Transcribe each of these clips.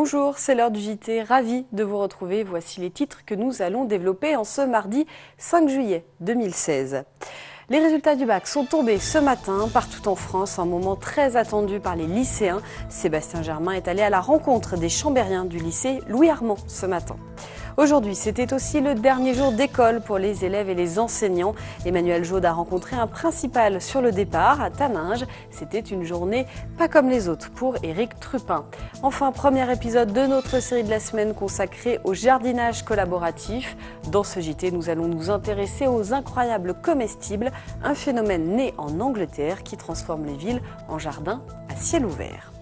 Bonjour, c'est l'heure du JT, ravi de vous retrouver. Voici les titres que nous allons développer en ce mardi 5 juillet 2016. Les résultats du bac sont tombés ce matin partout en France, un moment très attendu par les lycéens. Sébastien Germain est allé à la rencontre des chambériens du lycée Louis Armand ce matin. Aujourd'hui, c'était aussi le dernier jour d'école pour les élèves et les enseignants. Emmanuel Jaude a rencontré un principal sur le départ à Taninges. C'était une journée pas comme les autres pour Éric Trupin. Enfin, premier épisode de notre série de la semaine consacrée au jardinage collaboratif. Dans ce JT, nous allons nous intéresser aux incroyables comestibles, un phénomène né en Angleterre qui transforme les villes en jardins à ciel ouvert.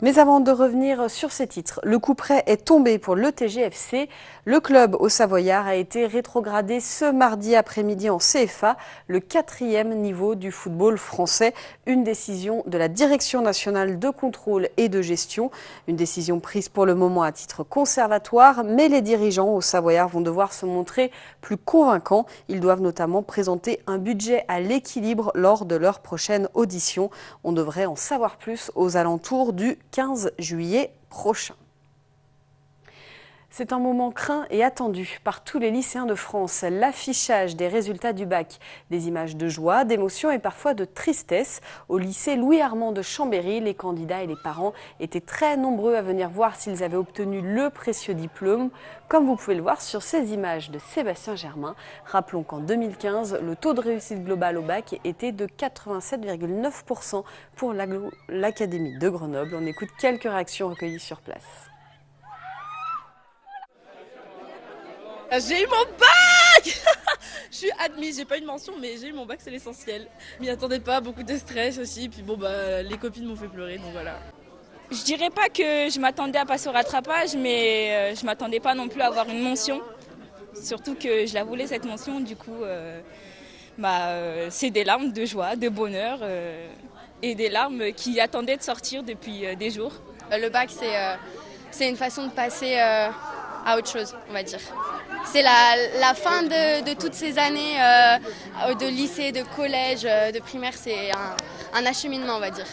Mais avant de revenir sur ces titres, le coup près est tombé pour le TGFC. Le club au Savoyard a été rétrogradé ce mardi après-midi en CFA, le 4e niveau du football français. Une décision de la Direction nationale de contrôle et de gestion. Une décision prise pour le moment à titre conservatoire, mais les dirigeants au Savoyard vont devoir se montrer plus convaincants. Ils doivent notamment présenter un budget à l'équilibre lors de leur prochaine audition. On devrait en savoir plus aux alentours du 15 juillet prochain. C'est un moment craint et attendu par tous les lycéens de France, l'affichage des résultats du bac. Des images de joie, d'émotion et parfois de tristesse. Au lycée Louis Armand de Chambéry, les candidats et les parents étaient très nombreux à venir voir s'ils avaient obtenu le précieux diplôme, comme vous pouvez le voir sur ces images de Sébastien Germain. Rappelons qu'en 2015, le taux de réussite globale au bac était de 87,9% pour l'Académie de Grenoble. On écoute quelques réactions recueillies sur place. J'ai eu mon bac. Je suis admise, j'ai pas eu de mention, mais j'ai eu mon bac, c'est l'essentiel. Je m'y attendais pas, beaucoup de stress aussi, puis bon les copines m'ont fait pleurer, donc voilà. Je dirais pas que je m'attendais à passer au rattrapage, mais je m'attendais pas non plus à avoir une mention. Surtout que je la voulais cette mention, du coup c'est des larmes de joie, de bonheur et des larmes qui attendaient de sortir depuis des jours. Le bac c'est une façon de passer à autre chose, on va dire. C'est la fin de toutes ces années de lycée, de collège, de primaire, c'est un acheminement, on va dire.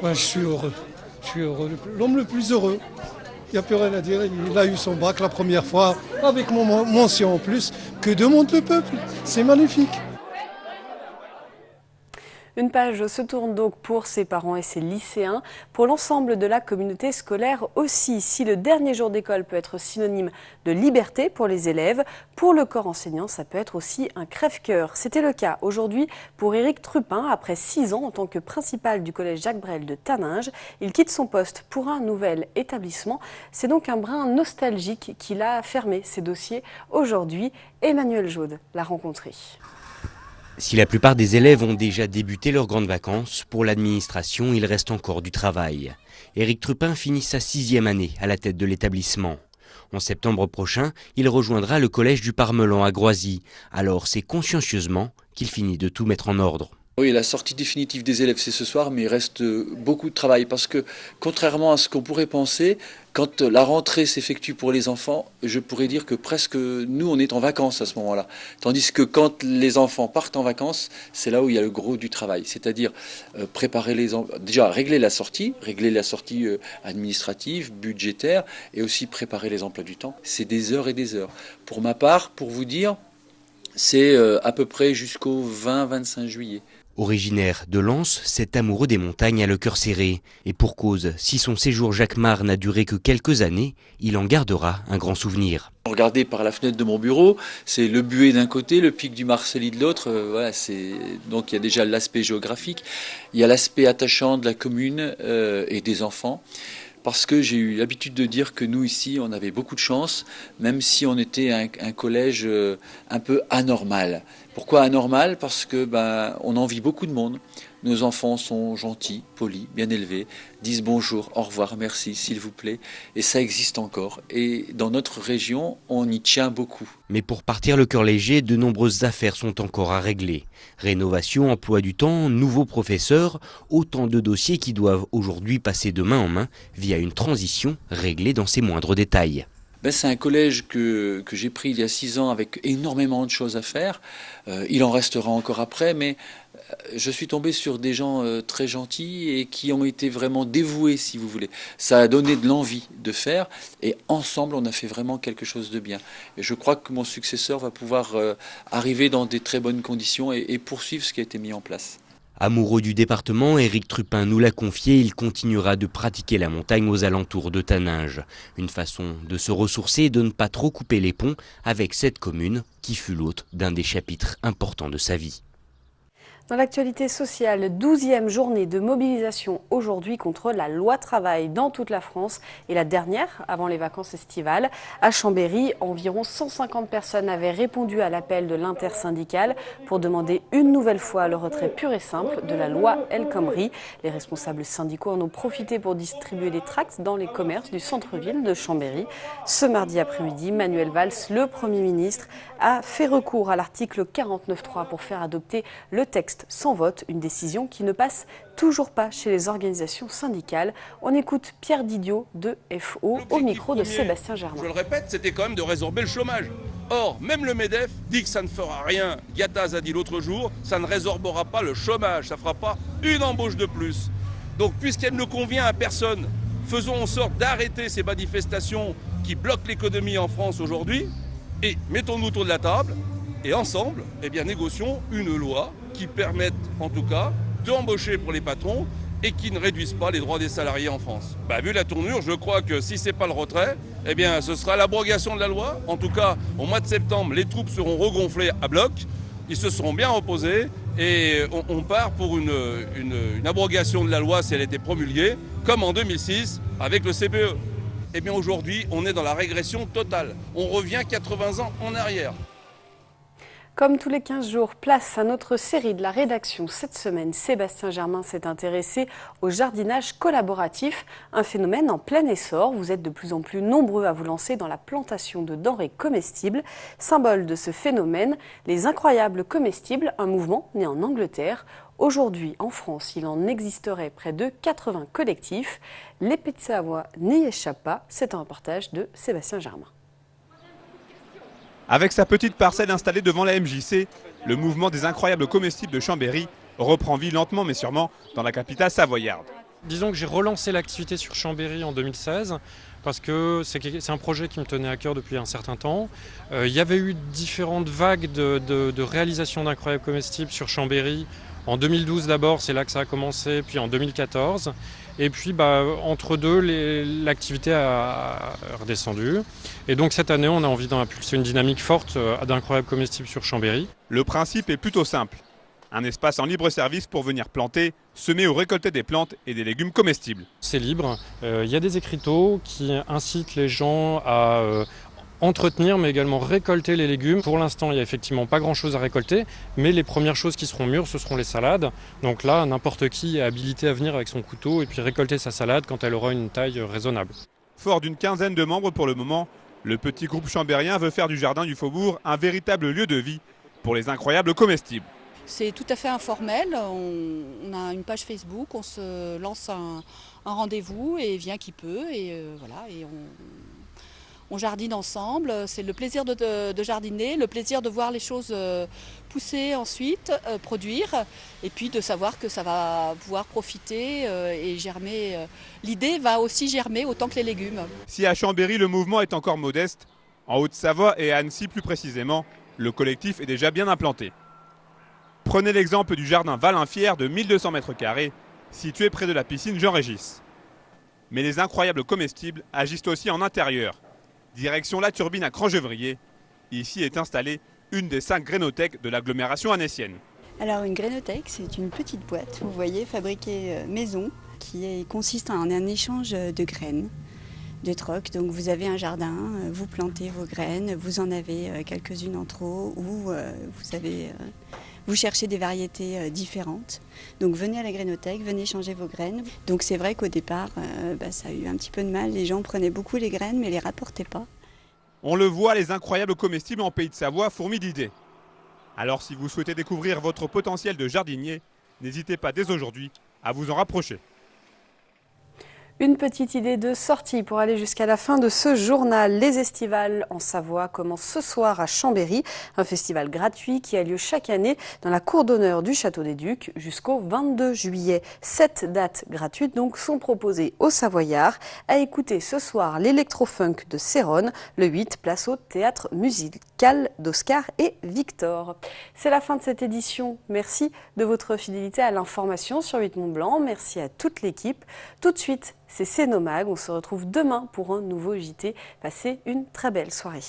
Ouais, je suis heureux. Je suis heureux. L'homme le plus heureux. Il n'y a plus rien à dire. Il a eu son bac la première fois, avec mon mention en plus. Que demande le peuple? C'est magnifique. Une page se tourne donc pour ses parents et ses lycéens. Pour l'ensemble de la communauté scolaire aussi, si le dernier jour d'école peut être synonyme de liberté pour les élèves, pour le corps enseignant, ça peut être aussi un crève-cœur. C'était le cas aujourd'hui pour Éric Trupin. Après 6 ans en tant que principal du collège Jacques Brel de Taninges, il quitte son poste pour un nouvel établissement. C'est donc un brin nostalgique qu'il a fermé ses dossiers aujourd'hui. Emmanuel Jaude l'a rencontré. Si la plupart des élèves ont déjà débuté leurs grandes vacances, pour l'administration, il reste encore du travail. Éric Trupin finit sa 6e année à la tête de l'établissement. En septembre prochain, il rejoindra le collège du Parmelan à Groisy. Alors c'est consciencieusement qu'il finit de tout mettre en ordre. Oui, la sortie définitive des élèves, c'est ce soir, mais il reste beaucoup de travail parce que, contrairement à ce qu'on pourrait penser, quand la rentrée s'effectue pour les enfants, je pourrais dire que presque nous, on est en vacances à ce moment-là. Tandis que quand les enfants partent en vacances, c'est là où il y a le gros du travail. C'est-à-dire préparer déjà régler la sortie administrative, budgétaire, et aussi préparer les emplois du temps. C'est des heures et des heures. Pour ma part, pour vous dire, c'est à peu près jusqu'au 20-25 juillet. Originaire de Lens, cet amoureux des montagnes a le cœur serré. Et pour cause, si son séjour Jacquemart n'a duré que quelques années, il en gardera un grand souvenir. Regardez par la fenêtre de mon bureau, c'est le Buet d'un côté, le pic du Marcely de l'autre. Donc il y a déjà l'aspect géographique, il y a l'aspect attachant de la commune et des enfants. Parce que j'ai eu l'habitude de dire que nous ici, on avait beaucoup de chance, même si on était un collège un peu anormal. Pourquoi anormal? Parce que on envie beaucoup de monde. Nos enfants sont gentils, polis, bien élevés, disent bonjour, au revoir, merci, s'il vous plaît. Et ça existe encore. Et dans notre région, on y tient beaucoup. Mais pour partir le cœur léger, de nombreuses affaires sont encore à régler. Rénovation, emploi du temps, nouveaux professeurs, autant de dossiers qui doivent aujourd'hui passer de main en main via une transition réglée dans ses moindres détails. C'est un collège que j'ai pris il y a 6 ans avec énormément de choses à faire. Il en restera encore après, mais Je suis tombé sur des gens très gentils et qui ont été vraiment dévoués, si vous voulez. Ça a donné de l'envie de faire et ensemble, on a fait vraiment quelque chose de bien. Et je crois que mon successeur va pouvoir arriver dans des très bonnes conditions et poursuivre ce qui a été mis en place. Amoureux du département, Éric Trupin nous l'a confié, il continuera de pratiquer la montagne aux alentours de Taninges. Une façon de se ressourcer et de ne pas trop couper les ponts avec cette commune qui fut l'hôte d'un des chapitres importants de sa vie. Dans l'actualité sociale, 12e journée de mobilisation aujourd'hui contre la loi travail dans toute la France et la dernière avant les vacances estivales. À Chambéry, environ 150 personnes avaient répondu à l'appel de l'intersyndicale pour demander une nouvelle fois le retrait pur et simple de la loi El Khomri. Les responsables syndicaux en ont profité pour distribuer des tracts dans les commerces du centre-ville de Chambéry. Ce mardi après-midi, Manuel Valls, le Premier ministre, a fait recours à l'article 49.3 pour faire adopter le texte sans vote, une décision qui ne passe toujours pas chez les organisations syndicales. On écoute Pierre Didiot de FO au micro de Sébastien Germain. Je le répète, c'était quand même de résorber le chômage. Or, même le MEDEF dit que ça ne fera rien. Gattaz a dit l'autre jour, ça ne résorbera pas le chômage, ça ne fera pas une embauche de plus. Donc, puisqu'elle ne convient à personne, faisons en sorte d'arrêter ces manifestations qui bloquent l'économie en France aujourd'hui et mettons-nous autour de la table et ensemble, négocions une loi qui permette en tout cas d'embaucher pour les patrons et qui ne réduisent pas les droits des salariés en France. Vu la tournure, je crois que si ce n'est pas le retrait, ce sera l'abrogation de la loi. En tout cas, au mois de septembre, les troupes seront regonflées à bloc, ils se seront bien reposés et on part pour une abrogation de la loi si elle était promulguée, comme en 2006 avec le CPE. Aujourd'hui, on est dans la régression totale. On revient 80 ans en arrière. Comme tous les 15 jours, place à notre série de la rédaction. Cette semaine, Sébastien Germain s'est intéressé au jardinage collaboratif, un phénomène en plein essor. Vous êtes de plus en plus nombreux à vous lancer dans la plantation de denrées comestibles. Symbole de ce phénomène, les incroyables comestibles, un mouvement né en Angleterre. Aujourd'hui, en France, il en existerait près de 80 collectifs. Les Pays de Savoie n'y échappent pas. C'est un reportage de Sébastien Germain. Avec sa petite parcelle installée devant la MJC, le mouvement des incroyables comestibles de Chambéry reprend vie lentement mais sûrement dans la capitale savoyarde. Disons que j'ai relancé l'activité sur Chambéry en 2016 parce que c'est un projet qui me tenait à cœur depuis un certain temps. Il y avait eu différentes vagues de réalisation d'incroyables comestibles sur Chambéry. En 2012 d'abord, c'est là que ça a commencé, puis en 2014. Et puis entre deux, l'activité a redescendu. Et donc cette année, on a envie d'impulser une dynamique forte d'incroyables comestibles sur Chambéry. Le principe est plutôt simple. Un espace en libre service pour venir planter, semer ou récolter des plantes et des légumes comestibles. C'est libre. Il y a des écriteaux qui incitent les gens à entretenir mais également récolter les légumes. Pour l'instant, il n'y a effectivement pas grand-chose à récolter, mais les premières choses qui seront mûres, ce seront les salades. Donc là, n'importe qui est habilité à venir avec son couteau et puis récolter sa salade quand elle aura une taille raisonnable. Fort d'une quinzaine de membres pour le moment, le petit groupe chambérien veut faire du jardin du Faubourg un véritable lieu de vie pour les incroyables comestibles. C'est tout à fait informel, on a une page Facebook, on se lance un rendez-vous et vient qui peut et voilà. Et on jardine ensemble, c'est le plaisir de jardiner, le plaisir de voir les choses pousser ensuite, produire, et puis de savoir que ça va pouvoir profiter et germer. L'idée va aussi germer autant que les légumes. Si à Chambéry le mouvement est encore modeste, en Haute-Savoie et à Annecy plus précisément, le collectif est déjà bien implanté. Prenez l'exemple du jardin Valin-Fier de 1200 m², situé près de la piscine Jean-Régis. Mais les incroyables comestibles agissent aussi en intérieur. Direction La Turbine à Crangevrier. Ici est installée une des 5 grénothèques de l'agglomération annécienne. Alors une grénothèque, c'est une petite boîte, vous voyez, fabriquée maison, qui consiste en un échange de graines, de troc. Donc vous avez un jardin, vous plantez vos graines, vous en avez quelques-unes en trop, ou vous cherchez des variétés différentes. Donc venez à la grénothèque, venez changer vos graines. Donc c'est vrai qu'au départ, ça a eu un petit peu de mal. Les gens prenaient beaucoup les graines mais ne les rapportaient pas. On le voit, les incroyables comestibles en Pays de Savoie fourmillent d'idées. Alors si vous souhaitez découvrir votre potentiel de jardinier, n'hésitez pas dès aujourd'hui à vous en rapprocher. Une petite idée de sortie pour aller jusqu'à la fin de ce journal. Les Estivales en Savoie commencent ce soir à Chambéry, un festival gratuit qui a lieu chaque année dans la cour d'honneur du Château des Ducs jusqu'au 22 juillet. 7 dates gratuites donc sont proposées aux Savoyards. À écouter ce soir l'électro-funk de Céronne. Le 8, place au théâtre musical d'Oscar et Victor. C'est la fin de cette édition. Merci de votre fidélité à l'information sur 8 Mont-Blanc. Merci à toute l'équipe. Tout de suite, c'est Cénomag. On se retrouve demain pour un nouveau JT. Passez une très belle soirée.